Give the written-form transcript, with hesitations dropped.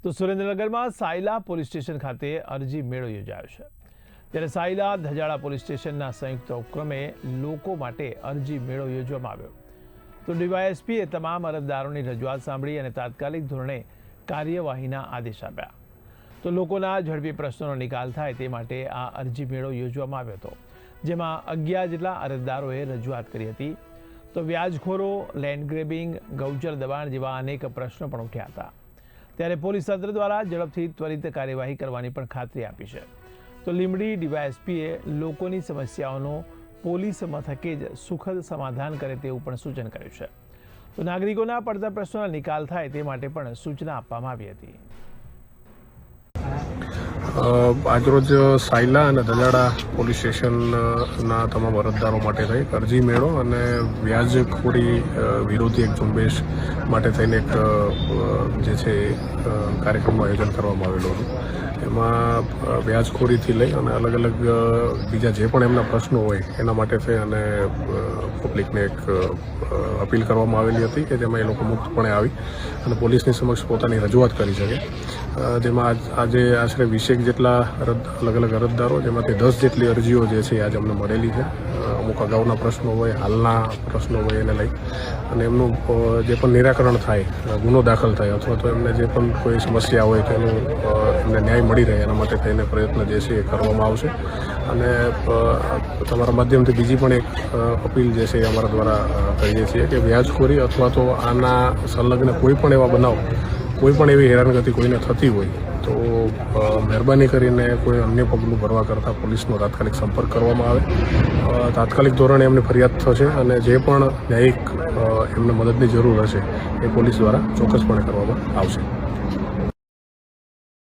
તો સુરેન્દ્રનગરમાં Sayla police station ખાતે અરજી મેળો યોજાયો છે। ત્યારે સાયલા ધજાડા પોલીસ સ્ટેશનના સંયુક્ત ઉપક્રમે લોકો માટે અરજી મેળો યોજવામાં આવ્યો। તો ડીવાયએસપીએ તમામ અરજદારોની રજૂઆત સાંભળી અને તાત્કાલિક ધોરણે કાર્યવાહીના આદેશ આપ્યા। તો લોકોના ઝડપી પ્રશ્નોનો નિકાલ થાય તે માટે આ અરજી મેળો યોજવામાં આવ્યો હતો, જેમાં 11 જેટલા અરજદારોએ રજૂઆત કરી હતી। તો વ્યાજખોરો, લેન્ડ ગ્રેબિંગ, ગૌચર દબાણ જેવા અનેક પ્રશ્નો પણ ઉઠ્યા હતા। ત્યારે પોલીસ તંત્ર દ્વારા ઝડપથી ત્વરિત કાર્યવાહી કરવાની પણ ખાતરી આપી છે। તો લીંબડી ડીવાયએસપીએ લોકોની સમસ્યાઓનો પોલીસ મથકે જ સુખદ સમાધાન કરે તેવું પણ સૂચન કર્યું છે। તો નાગરિકોના પડતા પ્રશ્નોના નિકાલ થાય તે માટે પણ સૂચના આપવામાં આવી હતી। આજરોજ સાયલા અને ધજાડા પોલીસ સ્ટેશનના તમામ અરજદારો માટે થઈ અરજી મેળો અને વ્યાજખોરી વિરોધી એક ઝુંબેશ માટે થઈને એક જે છે કાર્યક્રમનું આયોજન કરવામાં આવેલું હતું। એમાં વ્યાજખોરીથી લઈ અને અલગ અલગ બીજા જે પણ એમના પ્રશ્નો હોય એના માટે થઈ અને પબ્લિકને એક અપીલ કરવામાં આવેલી હતી કે જેમાં એ લોકો મુક્તપણે આવી અને પોલીસની સમક્ષ પોતાની રજૂઆત કરી શકે। જેમાં આજે આશરે 20 જેટલા અલગ અલગ અરજદારો, જેમાંથી 10 જેટલી અરજીઓ જે છે આજે અમને મળેલી છે। અમુક અગાઉના પ્રશ્નો હોય, હાલના પ્રશ્નો હોય એને લઈ અને એમનું જે પણ નિરાકરણ થાય, ગુનો દાખલ થાય અથવા તો એમને જે પણ કોઈ સમસ્યા હોય તેનું એમને ન્યાય મળી રહે એના માટે થઈને પ્રયત્ન જે છે એ કરવામાં આવશે। અને તમારા માધ્યમથી બીજી પણ એક અપીલ જે છે એ અમારા દ્વારા કરીએ છીએ કે વ્યાજખોરી અથવા તો આના સંલગ્ન કોઈ પણ એવા બનાવ, કોઈ પણ એવી હેરાનગતિ કોઈને થતી હોય તો મહેરબાની કરીને કોઈ અન્ય પગલું ભરવા કરતાં પોલીસનો તાત્કાલિક સંપર્ક કરવામાં આવે। તાત્કાલિક ધોરણે એમની ફરિયાદ થશે અને જે પણ ન્યાયિક એમને મદદની જરૂર હશે એ પોલીસ દ્વારા ચોક્કસપણે કરવામાં આવશે।